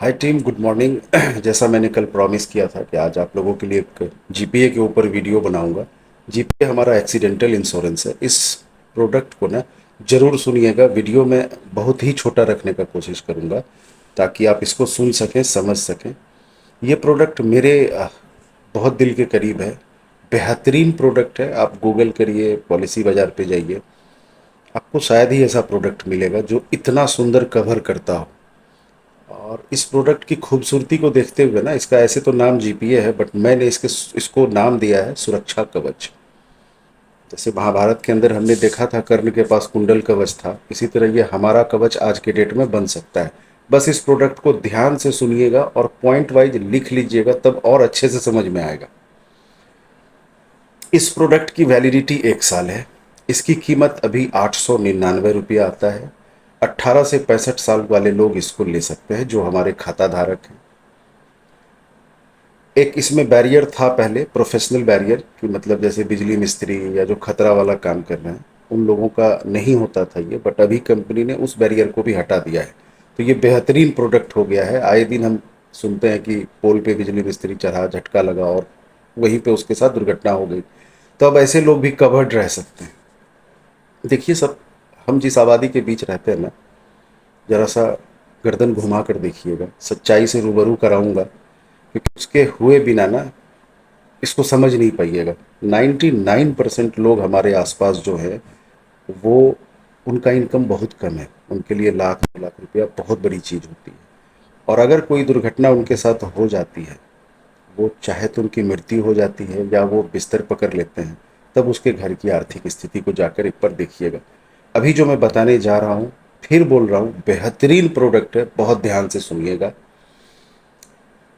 हाय team, good morning. जैसा मैंने कल प्रॉमिस किया था कि आज आप लोगों के लिए एक जीपीए के ऊपर वीडियो बनाऊंगा। जीपीए हमारा एक्सीडेंटल इंश्योरेंस है। इस प्रोडक्ट को ना ज़रूर सुनिएगा। वीडियो में बहुत ही छोटा रखने का कोशिश करूंगा ताकि आप इसको सुन सकें, समझ सकें। ये प्रोडक्ट मेरे बहुत दिल के करीब है। बेहतरीन प्रोडक्ट है। आप गूगल करिए, पॉलिसी बाज़ार पे जाइए, आपको शायद ही ऐसा प्रोडक्ट मिलेगा जो इतना सुंदर कवर करता हो। और इस प्रोडक्ट की खूबसूरती को देखते हुए ना, इसका ऐसे तो नाम जीपीए है, बट मैंने इसको नाम दिया है सुरक्षा कवच। जैसे महाभारत के अंदर हमने देखा था कर्ण के पास कुंडल कवच था, इसी तरह ये हमारा कवच आज के डेट में बन सकता है। बस इस प्रोडक्ट को ध्यान से सुनिएगा और पॉइंट वाइज लिख लीजिएगा, तब और अच्छे से समझ में आएगा। इस प्रोडक्ट की वैलिडिटी 1 साल है। इसकी कीमत अभी 899 रुपया आता है। 18 से 65 साल वाले लोग इसको ले सकते हैं जो हमारे खाता धारक हैं। एक इसमें बैरियर था पहले, प्रोफेशनल बैरियर, कि मतलब जैसे बिजली मिस्त्री या जो खतरा वाला काम कर रहे हैं उन लोगों का नहीं होता था ये, बट अभी कंपनी ने उस बैरियर को भी हटा दिया है। तो ये बेहतरीन प्रोडक्ट हो गया है। आए दिन हम सुनते हैं कि पोल पे बिजली मिस्त्री चढ़ा, झटका लगा और वहीं पे उसके साथ दुर्घटना हो गई। तो अब ऐसे लोग भी कवर्ड रह सकते हैं। देखिए सब, हम जिस आबादी के बीच रहते हैं ना, जरा सा गर्दन घुमा कर देखिएगा, सच्चाई से रूबरू कराऊंगा, क्योंकि उसके हुए बिना ना इसको समझ नहीं पाइएगा। 99% लोग हमारे आसपास जो है वो, उनका इनकम बहुत कम है। उनके लिए लाख 2 लाख रुपया बहुत बड़ी चीज़ होती है। और अगर कोई दुर्घटना उनके साथ हो जाती है, वो चाहे तो उनकी मृत्यु हो जाती है या वो बिस्तर पकड़ लेते हैं, तब उसके घर की आर्थिक स्थिति को जाकर एक बार देखिएगा। अभी जो मैं बताने जा रहा हूँ, फिर बोल रहा हूँ, बेहतरीन प्रोडक्ट है, बहुत ध्यान से सुनिएगा।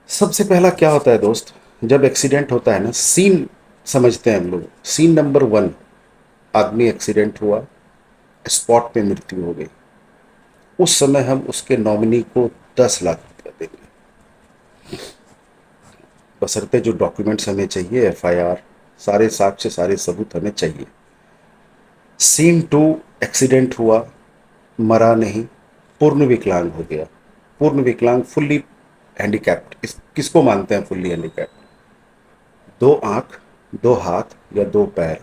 सबसे पहला क्या होता है दोस्त, जब एक्सीडेंट होता है ना, सीन समझते हैं हम लोग। सीन नंबर 1, आदमी एक्सीडेंट हुआ, स्पॉट पे मृत्यु हो गई। उस समय हम उसके नॉमिनी को 10 लाख रुपया देंगे, बशर्ते जो डॉक्यूमेंट्स हमें चाहिए, एफआईआर, सारे साक्ष्य, सारे सबूत हमें चाहिए। सीन 2, एक्सीडेंट हुआ, मरा नहीं, पूर्ण विकलांग हो गया। पूर्ण विकलांग, फुल्ली हैंडीकैप्ड। इस किसको मानते हैं फुल्ली हैंडीकैप्ड? 2 आंख, 2 हाथ या 2 पैर,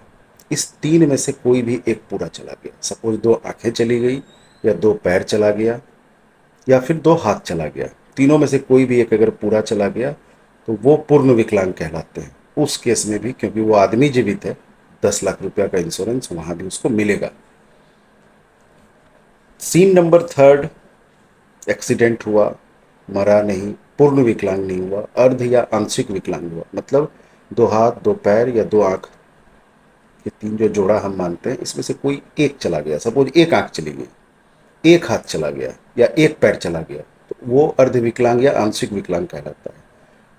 इस तीन में से कोई भी एक पूरा चला गया। सपोज 2 आंखें चली गई, या 2 पैर चला गया, या फिर 2 हाथ चला गया। तीनों में से कोई भी एक अगर पूरा चला गया तो वो पूर्ण विकलांग कहलाते हैं। उस केस में भी, क्योंकि वो आदमी जीवित है, 10 लाख रुपया का इंश्योरेंस वहां भी उसको मिलेगा। सीन नंबर 3, एक्सीडेंट हुआ, मरा नहीं, पूर्ण विकलांग नहीं हुआ, अर्ध या आंशिक विकलांग हुआ, मतलब 2 हाथ, 2 पैर या 2 आंख, ये तीन जो जोड़ा हम मानते हैं, इसमें से कोई एक चला गया। सपोज एक आंख चली गई, एक हाथ चला गया या एक पैर चला गया, तो वो अर्ध विकलांग या आंशिक विकलांग कहलाता है।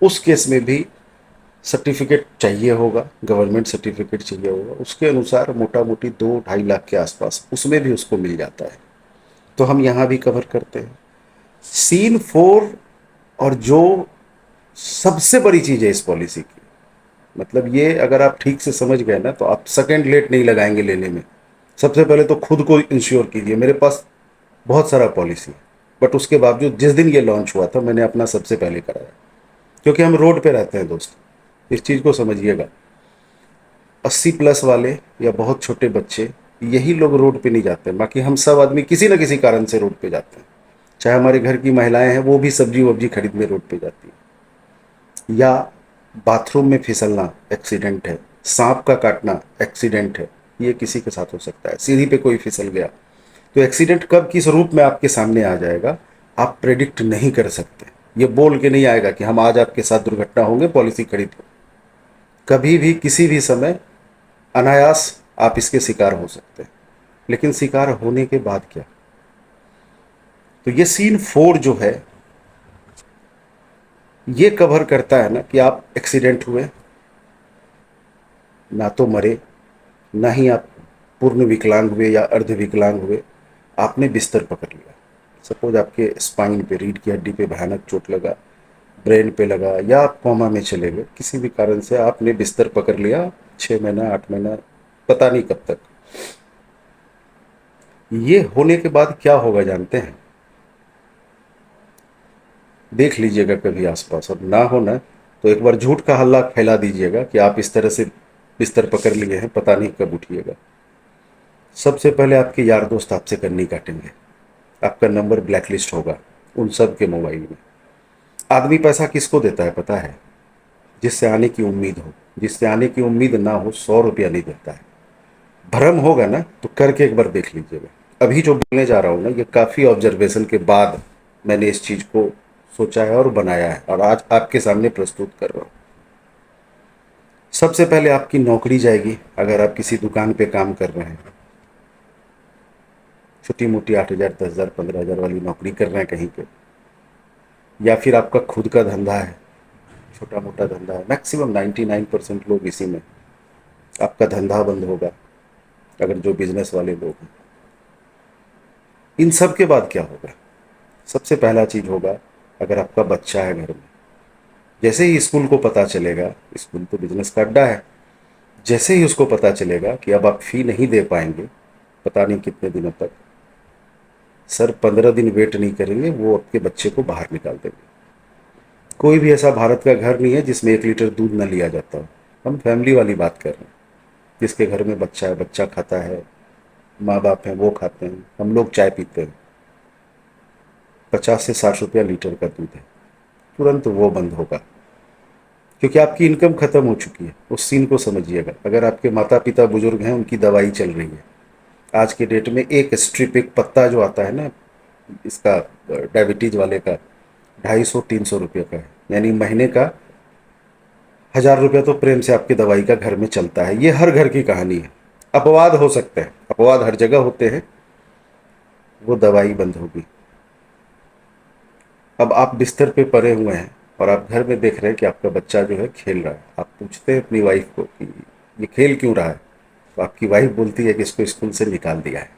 उस केस में भी सर्टिफिकेट चाहिए होगा, गवर्नमेंट सर्टिफिकेट चाहिए होगा। उसके अनुसार मोटा मोटी 2-2.5 लाख के आसपास उसमें भी उसको मिल जाता है। तो हम यहाँ भी कवर करते हैं। सीन 4, और जो सबसे बड़ी चीज़ है इस पॉलिसी की, मतलब ये अगर आप ठीक से समझ गए ना, तो आप सेकंड लेट नहीं लगाएंगे लेने में। सबसे पहले तो खुद को इंश्योर कीजिए। मेरे पास बहुत सारा पॉलिसी है, बट उसके बावजूद जिस दिन ये लॉन्च हुआ था, मैंने अपना सबसे पहले कराया। क्योंकि हम रोड पे रहते हैं दोस्त, इस चीज़ को समझिएगा। 80+ वाले या बहुत छोटे बच्चे, यही लोग रोड पे नहीं जाते हैं। बाकी हम सब आदमी किसी न किसी कारण से रोड पे जाते हैं। चाहे हमारे घर की महिलाएं हैं, वो भी सब्जी वब्जी खरीदने रोड पे जाती है। या बाथरूम में फिसलना एक्सीडेंट है, सांप का काटना एक्सीडेंट है, ये किसी के साथ हो सकता है। सीढ़ी पे कोई फिसल गया, तो एक्सीडेंट कब किस रूप में आपके सामने आ जाएगा आप प्रेडिक्ट नहीं कर सकते। ये बोल के नहीं आएगा कि हम आज आपके साथ दुर्घटना होंगे, पॉलिसी खरीद लो। कभी भी किसी भी समय अनायास आप इसके शिकार हो सकते हैं। लेकिन शिकार होने के बाद क्या? तो ये सीन 4 जो है, ये कवर करता है ना कि आप एक्सीडेंट हुए, ना तो मरे, ना ही आप पूर्ण विकलांग हुए या अर्ध विकलांग हुए, आपने बिस्तर पकड़ लिया। सपोज आपके स्पाइन पे, रीढ़ की हड्डी पे भयानक चोट लगा, ब्रेन पे लगा, या आप कोमा में चले गए, किसी भी कारण से आपने बिस्तर पकड़ लिया, 6 महीना 8 महीना, पता नहीं कब तक। ये होने के बाद क्या होगा जानते हैं? देख लीजिएगा कभी आसपास, और ना हो ना तो एक बार झूठ का हल्ला फैला दीजिएगा कि आप इस तरह से बिस्तर पकड़ लिए हैं, पता नहीं कब उठिएगा। सबसे पहले आपके यार दोस्त आपसे कन्नी काटेंगे, आपका नंबर ब्लैकलिस्ट होगा उन सब के मोबाइल में। आदमी पैसा किसको देता है पता है? जिससे आने की उम्मीद हो। जिससे आने की उम्मीद ना हो 100 रुपया नहीं देता है। भ्रम होगा ना तो करके एक बार देख लीजिएगा। अभी जो बोलने जा रहा हूँ ना, ये काफ़ी ऑब्जर्वेशन के बाद मैंने इस चीज़ को सोचा है और बनाया है, और आज आपके सामने प्रस्तुत कर रहा हूँ। सबसे पहले आपकी नौकरी जाएगी। अगर आप किसी दुकान पे काम कर रहे हैं, छोटी मोटी 8,000 10,000 15,000 वाली नौकरी कर रहे हैं कहीं पे, या फिर आपका खुद का धंधा है, छोटा मोटा धंधा है, मैक्सिमम 99% लोग इसी में, आपका धंधा बंद होगा अगर जो बिजनेस वाले लोग हैं। इन सब के बाद क्या होगा? सबसे पहला चीज़ होगा, अगर आपका बच्चा है घर में, जैसे ही स्कूल को पता चलेगा, स्कूल तो बिजनेस का अड्डा है, जैसे ही उसको पता चलेगा कि अब आप फी नहीं दे पाएंगे पता नहीं कितने दिनों तक, सर 15 दिन वेट नहीं करेंगे, वो आपके बच्चे को बाहर निकाल देंगे। कोई भी ऐसा भारत का घर नहीं है जिसमें 1 लीटर दूध न लिया जाता हो। हम फैमिली वाली बात कर रहे हैं, जिसके घर में बच्चा है, बच्चा खाता है, माँ बाप हैं वो खाते हैं, हम लोग चाय पीते हैं। 50 से 60 रुपया लीटर का दूध है, तुरंत वो बंद होगा, क्योंकि आपकी इनकम खत्म हो चुकी है। उस सीन को समझिएगा। अगर आपके माता पिता बुजुर्ग हैं, उनकी दवाई चल रही है, आज के डेट में एक स्ट्रिप, एक पत्ता जो आता है ना इसका, डायबिटीज वाले का, 250 300 रुपये का है, यानी महीने का 1,000 रुपया तो प्रेम से आपकी दवाई का घर में चलता है। ये हर घर की कहानी है। अपवाद हो सकते हैं, अपवाद हर जगह होते हैं। वो दवाई बंद होगी। अब आप बिस्तर पे पड़े हुए हैं और आप घर में देख रहे हैं कि आपका बच्चा जो है खेल रहा है। आप पूछते हैं अपनी वाइफ को कि ये खेल क्यों रहा है, तो आपकी वाइफ बोलती है कि इसको स्कूल से निकाल दिया है।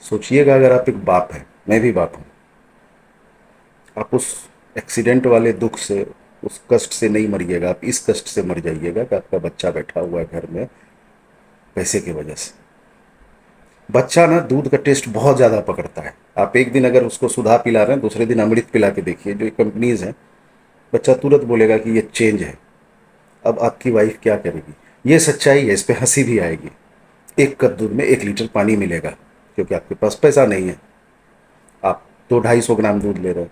सोचिएगा, अगर आप एक बाप हैं, मैं भी बाप हूँ, आप उस एक्सीडेंट वाले दुख से, उस कष्ट से नहीं मरिएगा, आप इस कष्ट से मर जाइएगा कि आपका बच्चा बैठा हुआ है घर में पैसे की वजह से। बच्चा ना दूध का टेस्ट बहुत ज़्यादा पकड़ता है। आप एक दिन अगर उसको सुधा पिला रहे हैं, दूसरे दिन अमृत पिला के देखिए, जो कंपनीज हैं, बच्चा तुरंत बोलेगा कि ये चेंज है। अब आपकी वाइफ क्या करेगी? ये सच्चाई है, इस पे हंसी भी आएगी। एक कप दूध में 1 लीटर पानी मिलेगा, क्योंकि आपके पास पैसा नहीं है। आप 200-250 ग्राम दूध ले रहे हैं,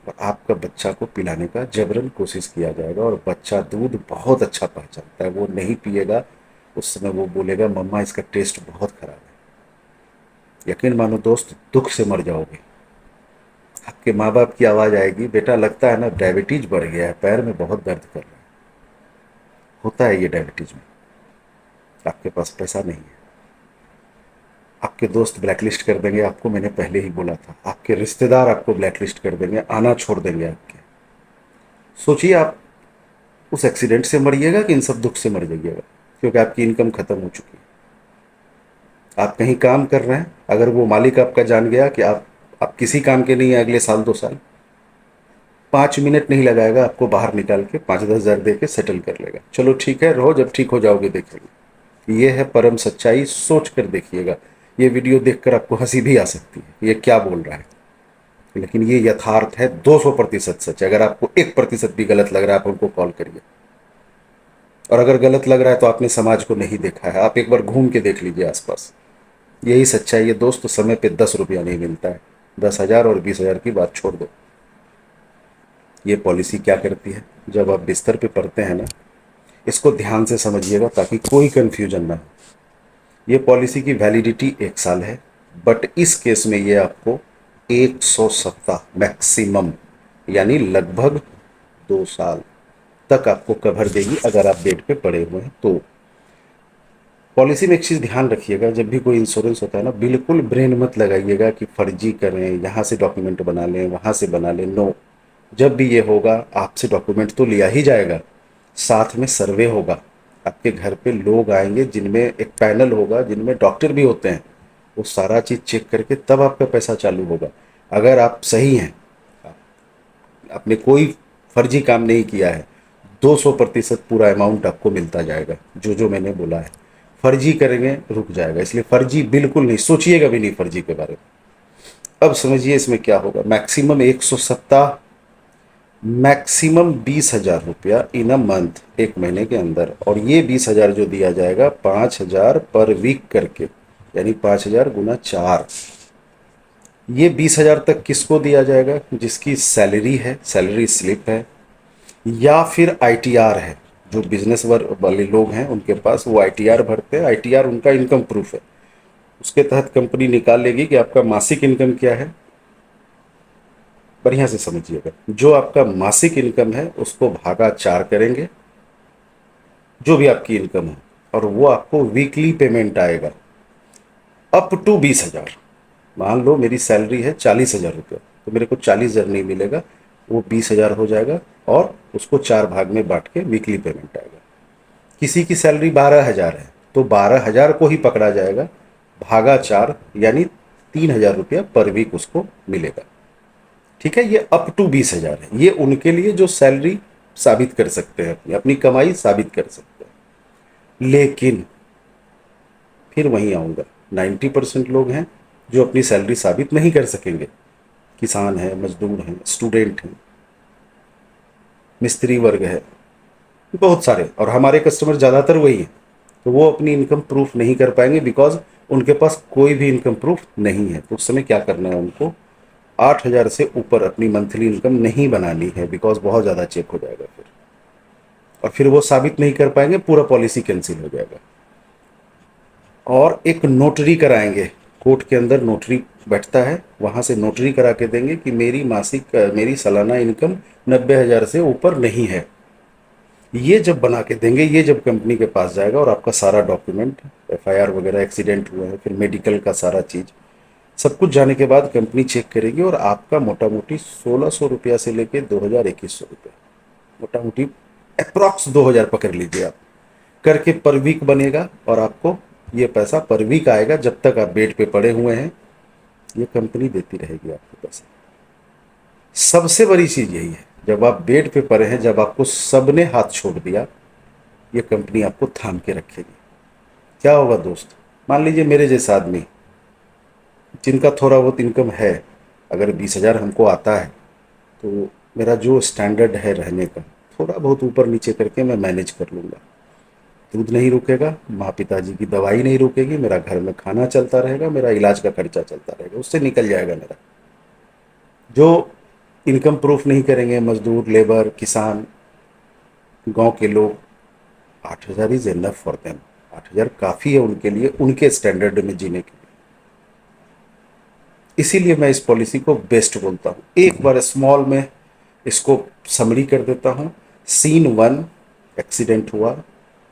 और आपका बच्चा को पिलाने का जबरन कोशिश किया जाएगा, और बच्चा दूध बहुत अच्छा पहचानता है। वो नहीं पिएगा, उस समय वो बोलेगा मम्मा इसका टेस्ट बहुत खराब है। यकीन मानो दोस्त, दुख से मर जाओगे। आपके माँ बाप की आवाज़ आएगी, बेटा लगता है ना डायबिटीज बढ़ गया है, पैर में बहुत दर्द कर रहा है। होता है ये डायबिटीज में। आपके पास पैसा नहीं है। आपके दोस्त ब्लैकलिस्ट कर देंगे आपको, मैंने पहले ही बोला था। आपके रिश्तेदार आपको ब्लैकलिस्ट कर देंगे, आना छोड़ देंगे आपके। सोचिए, आप उस एक्सीडेंट से मरिएगा कि इन सब दुख से मर जाइएगा, क्योंकि आपकी इनकम खत्म हो चुकी है। आप कहीं काम कर रहे हैं, अगर वो मालिक आपका जान गया कि आप किसी काम के नहीं है अगले साल 2 साल, 5 मिनट नहीं लगाएगा, आपको बाहर निकाल के 5-10 हज़ार दे के सेटल कर लेगा। चलो ठीक है, रहो, जब ठीक हो जाओगे देखेंगे। ये है परम सच्चाई, सोच कर देखिएगा। ये वीडियो देखकर आपको हंसी भी आ सकती है, ये क्या बोल रहा है, लेकिन ये यथार्थ है, 200% सच है। अगर आपको 1% भी गलत लग रहा है, आप उनको कॉल करिए। और अगर गलत लग रहा है तो आपने समाज को नहीं देखा है, आप एक बार घूम के देख लीजिए आसपास। यही सच्चाई है दोस्त, समय पे 10 रुपया नहीं मिलता है। 10,000 और 20,000 की बात छोड़ दो। ये पॉलिसी क्या करती है, जब आप बिस्तर पे पड़ते हैं ना, इसको ध्यान से समझिएगा ताकि कोई कंफ्यूजन ना हो। ये पॉलिसी की वैलिडिटी 1 साल है, बट इस केस में ये आपको 100 सप्ताह मैक्सिमम, यानी लगभग 2 साल तक आपको कवर देगी, अगर आप बेड पे पड़े हुए हैं तो। पॉलिसी में एक चीज़ ध्यान रखिएगा, जब भी कोई इंश्योरेंस होता है ना, बिल्कुल ब्रेन मत लगाइएगा कि फर्जी करें, यहाँ से डॉक्यूमेंट बना लें, वहाँ से बना लें। नो, जब भी ये होगा आपसे डॉक्यूमेंट तो लिया ही जाएगा, साथ में सर्वे होगा। आपके घर पे लोग आएंगे, जिनमें एक पैनल होगा, जिनमें डॉक्टर भी होते हैं। वो सारा चीज़ चेक करके तब आपका पैसा चालू होगा। अगर आप सही हैं, आपने कोई फर्जी काम नहीं किया है, 200% पूरा अमाउंट आपको मिलता जाएगा, जो जो मैंने बोला है। फर्जी करेंगे रुक जाएगा, इसलिए फर्जी बिल्कुल नहीं सोचिएगा भी नहीं फर्जी के बारे में। अब समझिए इसमें क्या होगा। मैक्सिमम 170, मैक्सिमम 20,000 रुपया इन अ मंथ, एक महीने के अंदर। और ये 20,000 जो दिया जाएगा 5,000 पर वीक करके, यानी 5,000 गुना 4। ये 20,000 तक किसको दिया जाएगा? जिसकी सैलरी है, सैलरी स्लिप है, या फिर आईटीआर है। जो बिजनेस वर्ग वाले लोग हैं उनके पास वो आईटीआर भरते हैं। आईटीआर उनका इनकम प्रूफ है। उसके तहत कंपनी निकाल लेगी कि आपका मासिक इनकम क्या है। बढ़िया से समझिएगा, जो आपका मासिक इनकम है उसको भागा 4 करेंगे, जो भी आपकी इनकम है, और वो आपको वीकली पेमेंट आएगा अप टू 20,000। मान लो मेरी सैलरी है 40,000 रुपया, तो मेरे को 40,000 नहीं मिलेगा, वो 20,000 हो जाएगा, और उसको 4 भाग में बांट के वीकली पेमेंट आएगा। किसी की सैलरी 12,000 है तो 12,000 को ही पकड़ा जाएगा, भागा 4, यानी 3,000 रुपया पर वीक उसको मिलेगा। ठीक है, ये अप टू 20,000 है। ये उनके लिए जो सैलरी साबित कर सकते हैं, अपनी अपनी कमाई साबित कर सकते हैं। लेकिन फिर वहीं आऊंगा, 90% लोग हैं जो अपनी सैलरी साबित नहीं कर सकेंगे। किसान हैं, मजदूर हैं, स्टूडेंट हैं, मिस्त्री वर्ग है, बहुत सारे, और हमारे कस्टमर ज़्यादातर वही हैं। तो वो अपनी इनकम प्रूफ नहीं कर पाएंगे, बिकॉज उनके पास कोई भी इनकम प्रूफ नहीं है। तो उस समय क्या करना है उनको? 8,000 से ऊपर अपनी मंथली इनकम नहीं बनानी है, बिकॉज बहुत ज़्यादा चेक हो जाएगा फिर, और फिर वो साबित नहीं कर पाएंगे, पूरा पॉलिसी कैंसिल हो जाएगा। और एक नोटरी कराएंगे, कोर्ट के अंदर नोटरी बैठता है, वहाँ से नोटरी करा के देंगे कि मेरी मासिक, मेरी सालाना इनकम 90,000 से ऊपर नहीं है। ये जब बना के देंगे, ये जब कंपनी के पास जाएगा और आपका सारा डॉक्यूमेंट, एफआईआर वगैरह, एक्सीडेंट हुए हैं, फिर मेडिकल का सारा चीज़, सब कुछ जाने के बाद कंपनी चेक करेगी, और आपका मोटा मोटी 1,600 रुपया से लेके 2,000-2,100 रुपया, मोटा मोटी अप्रॉक्स 2,000 पकड़ लीजिए आप, करके पर वीक बनेगा। और आपको ये पैसा पर वीक आएगा, जब तक आप बेड पे पड़े हुए हैं ये कंपनी देती रहेगी आपको पैसा। सबसे बड़ी चीज़ यही है, जब आप बेड पे पड़े हैं, जब आपको सबने हाथ छोड़ दिया, ये कंपनी आपको थाम के रखेगी। क्या होगा दोस्त? मान लीजिए मेरे जैसा आदमी जिनका थोड़ा बहुत इनकम है, अगर 20,000 हमको आता है, तो मेरा जो स्टैंडर्ड है रहने का, थोड़ा बहुत ऊपर नीचे करके मैं मैनेज कर लूँगा। दूध नहीं रुकेगा, माँ पिताजी की दवाई नहीं रुकेगी, मेरा घर में खाना चलता रहेगा, मेरा इलाज का खर्चा चलता रहेगा, उससे निकल जाएगा मेरा। जो इनकम प्रूफ नहीं करेंगे, मजदूर, लेबर, किसान, गांव के लोग, 8,000 इज एनफ फॉर देम। 8,000 काफ़ी है उनके लिए, उनके स्टैंडर्ड में जीने के लिए। इसीलिए मैं इस पॉलिसी को बेस्ट बोलता हूँ। एक बार स्मॉल में इसको समरी कर देता हूँ। सीन 1, एक्सीडेंट हुआ,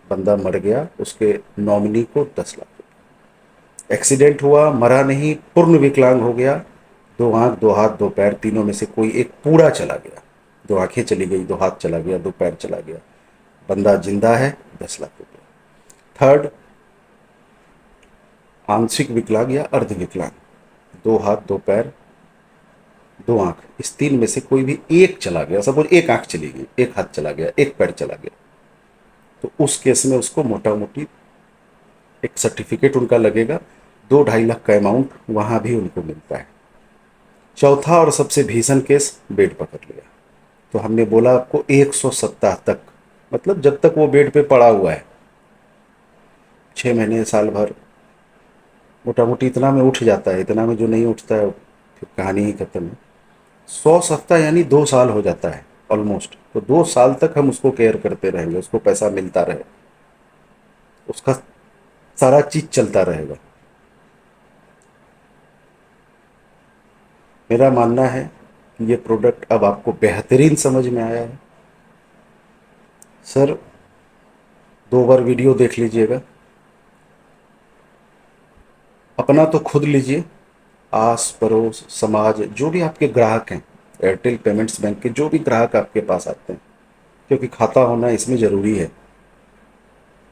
बंदा मर गया, उसके नॉमिनी को 10 लाख। एक्सीडेंट हुआ, मरा नहीं, पूर्ण विकलांग हो गया, 2 आंख, 2 हाथ, 2 पैर, तीनों में से कोई एक पूरा चला गया, 2 आंखें चली गई, 2 हाथ चला गया, 2 पैर चला गया, बंदा जिंदा है, 10 लाख रुपये। थर्ड, आंशिक विकलांग या अर्ध विकलांग, 2 हाथ, 2 पैर, 2 आंख, इस तीन में से कोई भी एक चला गया, सपोज एक आंख चली गई, एक हाथ चला गया, एक पैर चला गया, तो उस केस में उसको मोटा मोटी एक सर्टिफिकेट उनका लगेगा, 2-2.5 लाख का अमाउंट वहां भी उनको मिलता है। चौथा और सबसे भीषण केस, बेड पकड़ लिया, तो हमने बोला आपको 100 सप्ताह तक, मतलब जब तक वो बेड पे पड़ा हुआ है, 6 महीने, साल भर, मोटा मोटी इतना में उठ जाता है, इतना में जो नहीं उठता है फिर कहानी ही खत्म है। 100 सप्ताह यानी 2 साल हो जाता है ऑलमोस्ट। तो 2 साल तक हम उसको केयर करते रहेंगे, उसको पैसा मिलता रहे, उसका सारा चीज चलता रहेगा। मेरा मानना है कि ये प्रोडक्ट अब आपको बेहतरीन समझ में आया है। सर 2 बार वीडियो देख लीजिएगा, अपना तो खुद लीजिए, आस पड़ोस समाज, जो भी आपके ग्राहक हैं, एयरटेल पेमेंट्स बैंक के जो भी ग्राहक आपके पास आते हैं, क्योंकि खाता होना इसमें ज़रूरी है।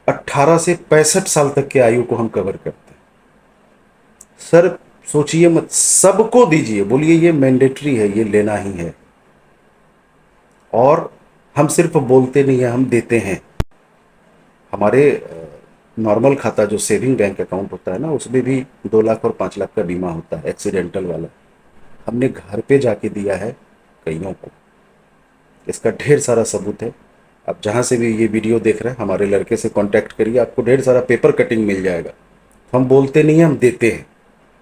18 से 65 साल तक के आयु को हम कवर करते हैं। सर सोचिए मत, सबको दीजिए, बोलिए ये मैंडेटरी है, ये लेना ही है। और हम सिर्फ बोलते नहीं हैं, हम देते हैं। हमारे नॉर्मल खाता जो सेविंग बैंक अकाउंट होता है ना, उसमें भी 2 लाख और 5 लाख का बीमा होता है, एक्सीडेंटल वाला। हमने घर पे जाके दिया है कईयों को। इसका ढेर सारा सबूत है। आप जहाँ से भी ये वीडियो देख रहे हैं, हमारे लड़के से कांटेक्ट करिए, आपको ढेर सारा पेपर कटिंग मिल जाएगा। हम बोलते नहीं हैं, हम देते हैं।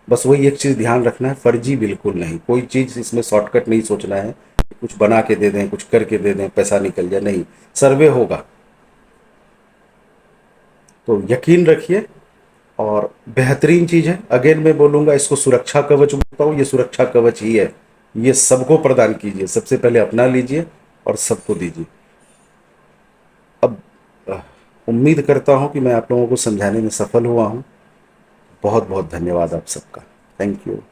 बस वही एक चीज़ ध्यान रखना है, फर्जी बिल्कुल नहीं। कोई चीज़ इसमें शॉर्टकट नहीं सोचना है कि कुछ बना के दे दें, कुछ करके दे दें, पैसा निकल जाए। नहीं, सर्वे होगा। तो यकीन रखिए। और बेहतरीन चीज़ है, अगेन मैं बोलूँगा, इसको सुरक्षा कवच बोलता हूँ। ये सुरक्षा कवच ही है। ये सबको प्रदान कीजिए, सबसे पहले अपना लीजिए और सबको दीजिए। अब उम्मीद करता हूँ कि मैं आप लोगों को समझाने में सफल हुआ हूँ। बहुत बहुत धन्यवाद आप सबका। Thank you.